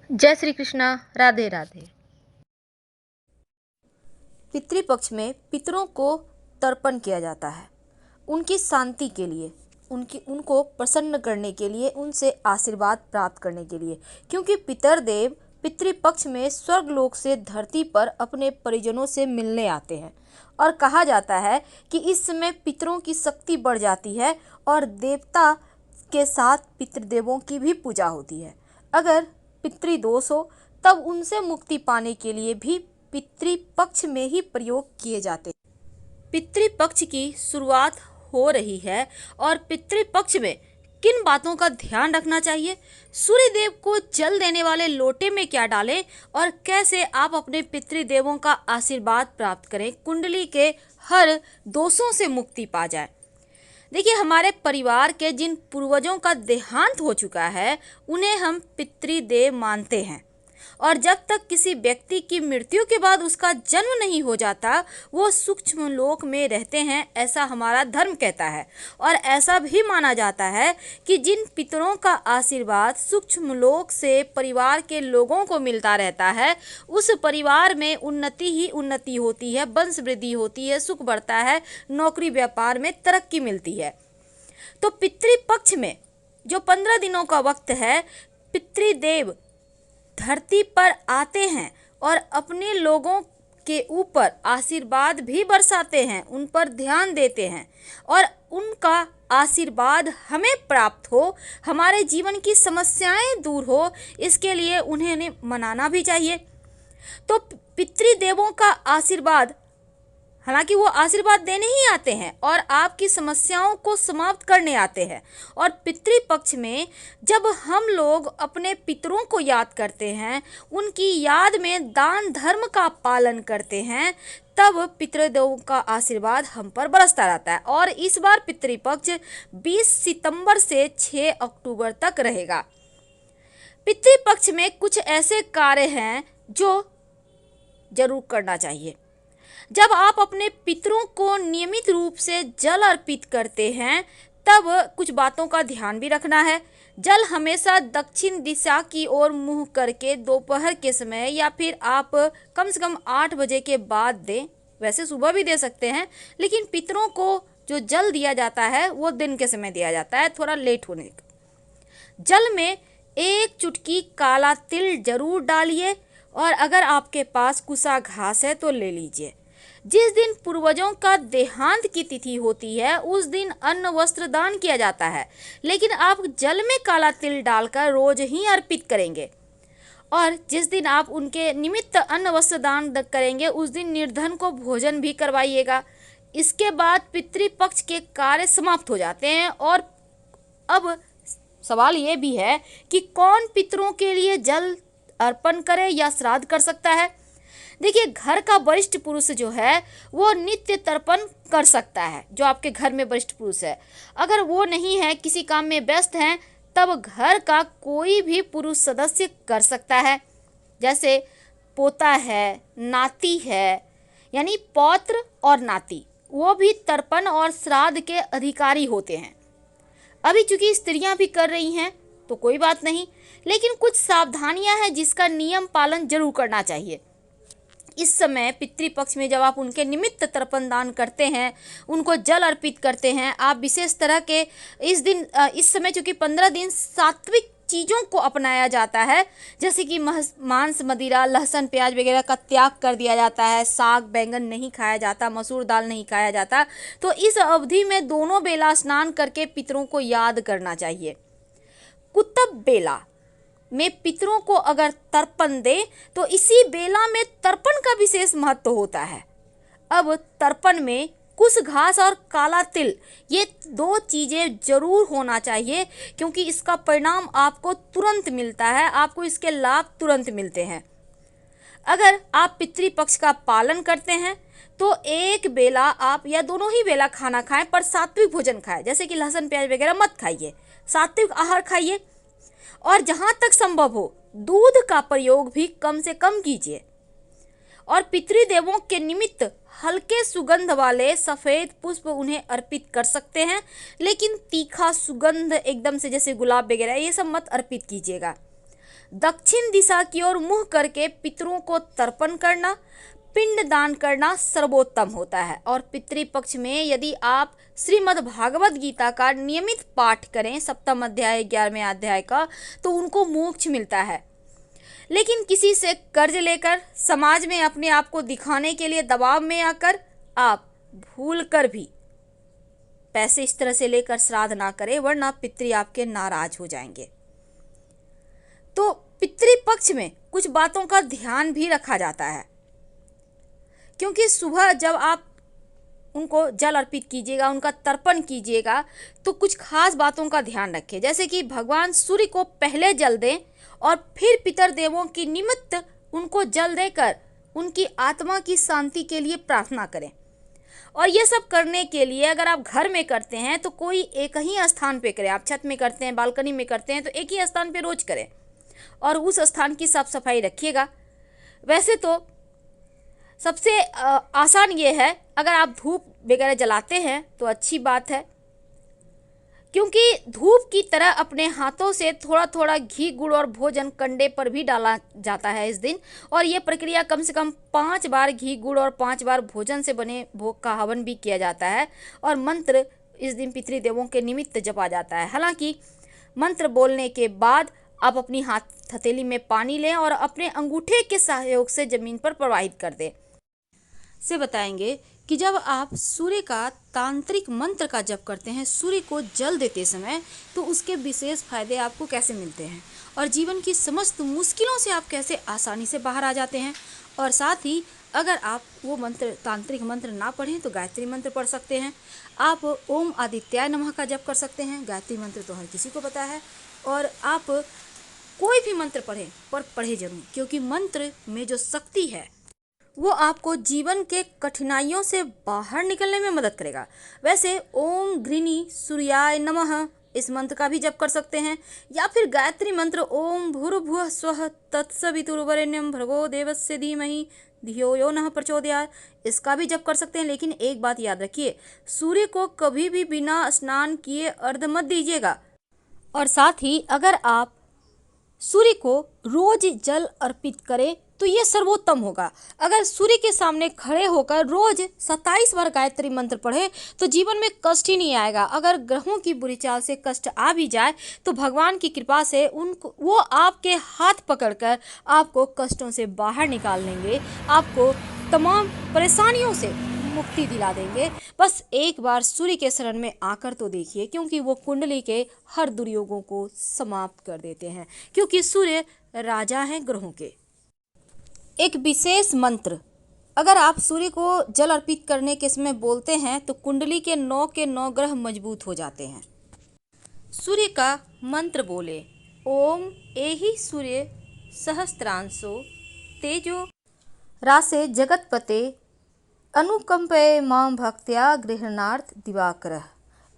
जय श्री कृष्णा। राधे राधे। पितृपक्ष में पितरों को तर्पण किया जाता है उनकी शांति के लिए, उनको प्रसन्न करने के लिए, उनसे आशीर्वाद प्राप्त करने के लिए, क्योंकि पितरदेव पितृपक्ष में स्वर्गलोक से धरती पर अपने परिजनों से मिलने आते हैं और कहा जाता है कि इस समय पितरों की शक्ति बढ़ जाती है और देवता के साथ पितृदेवों की भी पूजा होती है। अगर पितृदोष हो तब उनसे मुक्ति पाने के लिए भी पितृपक्ष में ही प्रयोग किए जाते हैं। पितृपक्ष की शुरुआत हो रही है और पितृपक्ष में किन बातों का ध्यान रखना चाहिए, सूर्य देव को जल देने वाले लोटे में क्या डालें और कैसे आप अपने पितृदेवों का आशीर्वाद प्राप्त करें, कुंडली के हर दोषों से मुक्ति पा जाए। देखिए, हमारे परिवार के जिन पूर्वजों का देहांत हो चुका है उन्हें हम पितृदेव मानते हैं और जब तक किसी व्यक्ति की मृत्यु के बाद उसका जन्म नहीं हो जाता वो सूक्ष्म लोक में रहते हैं, ऐसा हमारा धर्म कहता है। और ऐसा भी माना जाता है कि जिन पितरों का आशीर्वाद सूक्ष्म लोक से परिवार के लोगों को मिलता रहता है उस परिवार में उन्नति ही उन्नति होती है, वंश वृद्धि होती है, सुख बढ़ता है, नौकरी व्यापार में तरक्की मिलती है। तो पितृपक्ष में जो 15 दिनों का वक्त है, पितृदेव धरती पर आते हैं और अपने लोगों के ऊपर आशीर्वाद भी बरसाते हैं, उन पर ध्यान देते हैं और उनका आशीर्वाद हमें प्राप्त हो, हमारे जीवन की समस्याएं दूर हो, इसके लिए उन्हें मनाना भी चाहिए। तो पितृदेवों का आशीर्वाद, हालांकि वो आशीर्वाद देने ही आते हैं और आपकी समस्याओं को समाप्त करने आते हैं। और पितृपक्ष में जब हम लोग अपने पितरों को याद करते हैं, उनकी याद में दान धर्म का पालन करते हैं, तब पितृदेवों का आशीर्वाद हम पर बरसता रहता है। और इस बार पितृपक्ष 20 सितंबर से 6 अक्टूबर तक रहेगा। पितृपक्ष में कुछ ऐसे कार्य हैं जो जरूर करना चाहिए। जब आप अपने पितरों को नियमित रूप से जल अर्पित करते हैं तब कुछ बातों का ध्यान भी रखना है। जल हमेशा दक्षिण दिशा की ओर मुंह करके दोपहर के समय या फिर आप कम से कम 8 बजे के बाद दें। वैसे सुबह भी दे सकते हैं, लेकिन पितरों को जो जल दिया जाता है वो दिन के समय दिया जाता है, थोड़ा लेट होने का। जल में 1 चुटकी काला तिल जरूर डालिए और अगर आपके पास कुसा घास है तो ले लीजिए। जिस दिन पूर्वजों का देहांत की तिथि होती है उस दिन अन्न वस्त्र दान किया जाता है, लेकिन आप जल में काला तिल डालकर रोज ही अर्पित करेंगे। और जिस दिन आप उनके निमित्त अन्न वस्त्र दान करेंगे उस दिन निर्धन को भोजन भी करवाइएगा। इसके बाद पितृपक्ष के कार्य समाप्त हो जाते हैं। और अब सवाल ये भी है कि कौन पितरों के लिए जल अर्पण करे या श्राद्ध कर सकता है। देखिए, घर का वरिष्ठ पुरुष जो है वो नित्य तर्पण कर सकता है, जो आपके घर में वरिष्ठ पुरुष है। अगर वो नहीं है, किसी काम में व्यस्त हैं, तब घर का कोई भी पुरुष सदस्य कर सकता है। जैसे पोता है, नाती है, यानी पौत्र और नाती, वो भी तर्पण और श्राद्ध के अधिकारी होते हैं। अभी चूंकि स्त्रियां भी कर रही हैं तो कोई बात नहीं, लेकिन कुछ सावधानियां हैं जिसका नियम पालन जरूर करना चाहिए। इस समय पितृपक्ष में जब आप उनके निमित्त तर्पण दान करते हैं, उनको जल अर्पित करते हैं, आप विशेष तरह के इस समय चूंकि 15 दिन सात्विक चीज़ों को अपनाया जाता है, जैसे कि मांस, मदिरा, लहसुन, प्याज वगैरह का त्याग कर दिया जाता है, साग बैंगन नहीं खाया जाता, मसूर दाल नहीं खाया जाता। तो इस अवधि में दोनों बेला स्नान करके पितरों को याद करना चाहिए। कुतुब बेला में पितरों को अगर तर्पण दे तो इसी बेला में तर्पण का विशेष महत्व होता है। अब तर्पण में कुश घास और काला तिल, ये 2 चीज़ें जरूर होना चाहिए, क्योंकि इसका परिणाम आपको तुरंत मिलता है, आपको इसके लाभ तुरंत मिलते हैं। अगर आप पितृपक्ष का पालन करते हैं तो एक बेला आप या दोनों ही बेला खाना खाएं, पर सात्विक भोजन खाएं, जैसे कि लहसुन प्याज वगैरह मत खाइए, सात्विक आहार खाइए। और जहाँ तक संभव हो दूध का प्रयोग भी कम से कम कीजिए। और पितृदेवों के निमित्त हल्के सुगंध वाले सफ़ेद पुष्प उन्हें अर्पित कर सकते हैं, लेकिन तीखा सुगंध एकदम से जैसे गुलाब वगैरह ये सब मत अर्पित कीजिएगा। दक्षिण दिशा की ओर मुंह करके पितरों को तर्पण करना, पिंड दान करना सर्वोत्तम होता है। और पितृपक्ष में यदि आप श्रीमद् भागवत गीता का नियमित पाठ करें, सप्तम अध्याय 11वें अध्याय का, तो उनको मोक्ष मिलता है। लेकिन किसी से कर्ज लेकर, समाज में अपने आप को दिखाने के लिए दबाव में आकर आप भूल कर भी पैसे इस तरह से लेकर श्राद्ध ना करें, वरना पितृ आपके नाराज हो जाएंगे। तो पितृपक्ष में कुछ बातों का ध्यान भी रखा जाता है, क्योंकि सुबह जब आप उनको जल अर्पित कीजिएगा, उनका तर्पण कीजिएगा, तो कुछ खास बातों का ध्यान रखें। जैसे कि भगवान सूर्य को पहले जल दें और फिर पितर देवों की निमित्त उनको जल देकर उनकी आत्मा की शांति के लिए प्रार्थना करें। और ये सब करने के लिए अगर आप घर में करते हैं तो कोई एक ही स्थान पे करें। आप छत में करते हैं, बालकनी में करते हैं, तो एक ही स्थान पे रोज करें और उस स्थान की साफ सफाई रखिएगा। वैसे तो सबसे आसान ये है, अगर आप धूप वगैरह जलाते हैं तो अच्छी बात है, क्योंकि धूप की तरह अपने हाथों से थोड़ा थोड़ा घी, गुड़ और भोजन कंडे पर भी डाला जाता है इस दिन। और ये प्रक्रिया कम से कम 5 बार घी, गुड़ और 5 बार भोजन से बने भोग का हवन भी किया जाता है। और मंत्र इस दिन पितृदेवों के निमित्त जपा जाता है। हालांकि मंत्र बोलने के बाद आप अपनी हाथ हथेली में पानी लें और अपने अंगूठे के सहयोग से जमीन पर प्रवाहित कर दें। से बताएंगे कि जब आप सूर्य का तांत्रिक मंत्र का जप करते हैं, सूर्य को जल देते समय, तो उसके विशेष फायदे आपको कैसे मिलते हैं और जीवन की समस्त मुश्किलों से आप कैसे आसानी से बाहर आ जाते हैं। और साथ ही अगर आप वो मंत्र, तांत्रिक मंत्र ना पढ़ें तो गायत्री मंत्र पढ़ सकते हैं। आप ओम आदित्याय नमः का जप कर सकते हैं। गायत्री मंत्र तो हर किसी को पता है। और आप कोई भी मंत्र पढ़ें, पर पढ़े जरूर, क्योंकि मंत्र में जो शक्ति है वो आपको जीवन के कठिनाइयों से बाहर निकलने में मदद करेगा। वैसे ओम घृणी सूर्याय नमः इस मंत्र का भी जप कर सकते हैं, या फिर गायत्री मंत्र ओम भूर्भुवः स्वः तत्सवितुर्वरेण्यं भर्गो देवस्य धीमहि धियो यो नः प्रचोदयात्, इसका भी जप कर सकते हैं। लेकिन एक बात याद रखिए, सूर्य को कभी भी बिना स्नान किए अर्घ्य मत दीजिएगा। और साथ ही अगर आप सूर्य को रोज जल अर्पित करें तो ये सर्वोत्तम होगा। अगर सूर्य के सामने खड़े होकर रोज 27 बार गायत्री मंत्र पढ़े तो जीवन में कष्ट ही नहीं आएगा। अगर ग्रहों की बुरी चाल से कष्ट आ भी जाए तो भगवान की कृपा से वो आपके हाथ पकड़कर आपको कष्टों से बाहर निकाल लेंगे, आपको तमाम परेशानियों से मुक्ति दिला देंगे। बस एक बार सूर्य के शरण में आकर तो देखिए, क्योंकि वो कुंडली के हर दुर्योगों को समाप्त कर देते हैं, क्योंकि सूर्य राजा हैं ग्रहों के। एक विशेष मंत्र अगर आप सूर्य को जल अर्पित करने के समय बोलते हैं तो कुंडली के 9 के 9 ग्रह मजबूत हो जाते हैं। सूर्य का मंत्र बोले, ओम एहि सूर्य सहस्त्रांशो तेजो रासे जगतपते अनुकंपे मां भक्त्या गृहणार्थ दिवाकर।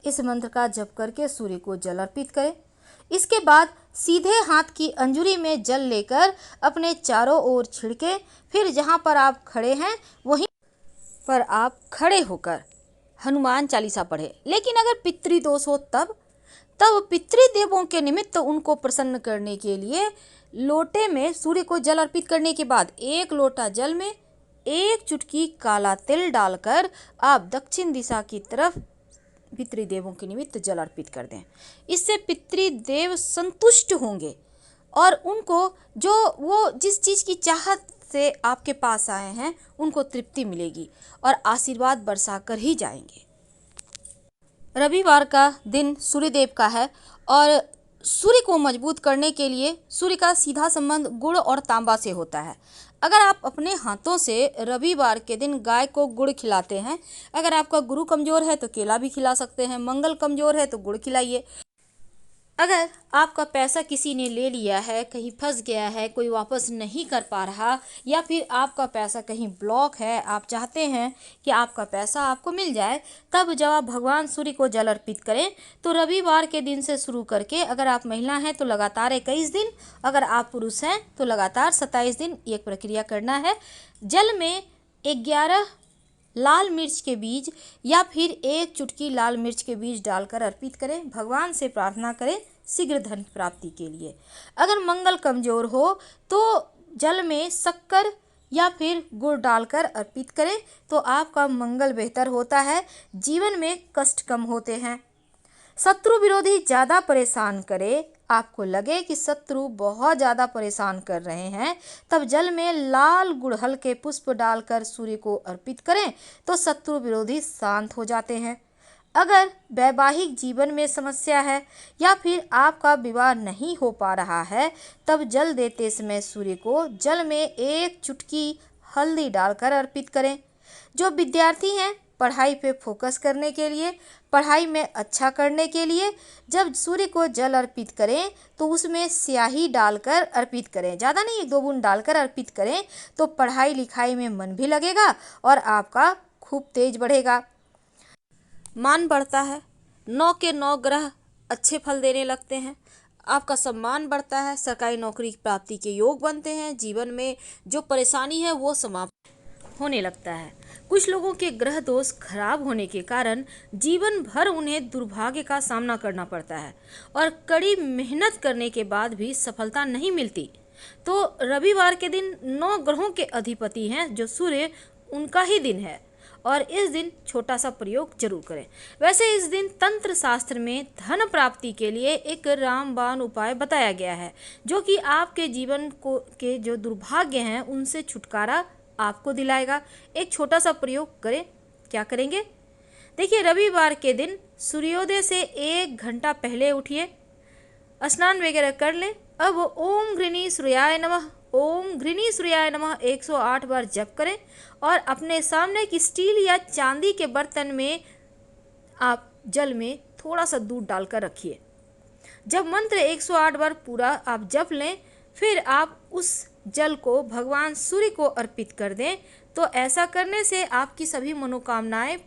इस मंत्र का जप करके सूर्य को जल अर्पित करें। इसके बाद सीधे हाथ की अंजुरी में जल लेकर अपने चारों ओर छिड़के। फिर जहां पर आप खड़े हैं वहीं पर आप खड़े होकर हनुमान चालीसा पढ़े। लेकिन अगर पितृदोष हो तब पितृदेवों के निमित्त उनको प्रसन्न करने के लिए लोटे में सूर्य को जल अर्पित करने के बाद 1 लोटा जल में 1 चुटकी काला तिल डालकर आप दक्षिण दिशा की तरफ पितृदेवों के निमित्त जल अर्पित कर दें। इससे पितृदेव संतुष्ट होंगे और उनको जो वो जिस चीज़ की चाहत से आपके पास आए हैं उनको तृप्ति मिलेगी और आशीर्वाद बरसा कर ही जाएंगे। रविवार का दिन सूर्यदेव का है और सूर्य को मजबूत करने के लिए सूर्य का सीधा संबंध गुड़ और तांबा से होता है। अगर आप अपने हाथों से रविवार के दिन गाय को गुड़ खिलाते हैं, अगर आपका गुरु कमज़ोर है तो केला भी खिला सकते हैं, मंगल कमज़ोर है तो गुड़ खिलाइए। अगर आपका पैसा किसी ने ले लिया है, कहीं फंस गया है, कोई वापस नहीं कर पा रहा, या फिर आपका पैसा कहीं ब्लॉक है, आप चाहते हैं कि आपका पैसा आपको मिल जाए, तब जब आप भगवान सूर्य को जल अर्पित करें तो रविवार के दिन से शुरू करके, अगर आप महिला हैं तो लगातार 21 दिन, अगर आप पुरुष हैं तो लगातार 27 दिन ये प्रक्रिया करना है। जल में 11 लाल मिर्च के बीज या फिर 1 चुटकी लाल मिर्च के बीज डालकर अर्पित करें। भगवान से प्रार्थना करें, शीघ्र धन प्राप्ति के लिए। अगर मंगल कमजोर हो तो जल में शक्कर या फिर गुड़ डालकर अर्पित करें तो आपका मंगल बेहतर होता है, जीवन में कष्ट कम होते हैं। शत्रु विरोधी ज़्यादा परेशान करे, आपको लगे कि शत्रु बहुत ज़्यादा परेशान कर रहे हैं, तब जल में लाल गुड़हल के पुष्प डालकर सूर्य को अर्पित करें तो शत्रु विरोधी शांत हो जाते हैं। अगर वैवाहिक जीवन में समस्या है या फिर आपका विवाह नहीं हो पा रहा है, तब जल देते समय सूर्य को जल में एक चुटकी हल्दी डालकर अर्पित करें। जो विद्यार्थी हैं, पढ़ाई पे फोकस करने के लिए, पढ़ाई में अच्छा करने के लिए जब सूर्य को जल अर्पित करें तो उसमें स्याही डालकर अर्पित करें, ज़्यादा नहीं, 1-2 बूंद डालकर अर्पित करें तो पढ़ाई लिखाई में मन भी लगेगा और आपका खूब तेज बढ़ेगा, मान बढ़ता है। 9 के 9 ग्रह अच्छे फल देने लगते हैं, आपका सम्मान बढ़ता है, सरकारी नौकरी प्राप्ति के योग बनते हैं, जीवन में जो परेशानी है वो समाप्त होने लगता है। कुछ लोगों के ग्रह दोष खराब होने के कारण जीवन भर उन्हें दुर्भाग्य का सामना करना पड़ता है और कड़ी मेहनत करने के बाद भी सफलता नहीं मिलती। तो रविवार के दिन 9 ग्रहों के अधिपति हैं जो सूर्य, उनका ही दिन है और इस दिन छोटा सा प्रयोग जरूर करें। वैसे इस दिन तंत्र शास्त्र में धन प्राप्ति के लिए एक रामबाण उपाय बताया गया है जो कि आपके जीवन को के जो दुर्भाग्य हैं उनसे छुटकारा आपको दिलाएगा। एक छोटा सा प्रयोग करें। क्या करेंगे? देखिए, रविवार के दिन सूर्योदय से 1 घंटा पहले उठिए, स्नान वगैरह कर लें। अब ओम घृणी सूर्याय नमः, ओम घृणी सूर्याय नमः 108 बार जप करें और अपने सामने की स्टील या चांदी के बर्तन में आप जल में थोड़ा सा दूध डालकर रखिए। जब मंत्र 108 बार पूरा आप जप लें, फिर आप उस जल को भगवान सूर्य को अर्पित कर दें। तो ऐसा करने से आपकी सभी मनोकामनाएं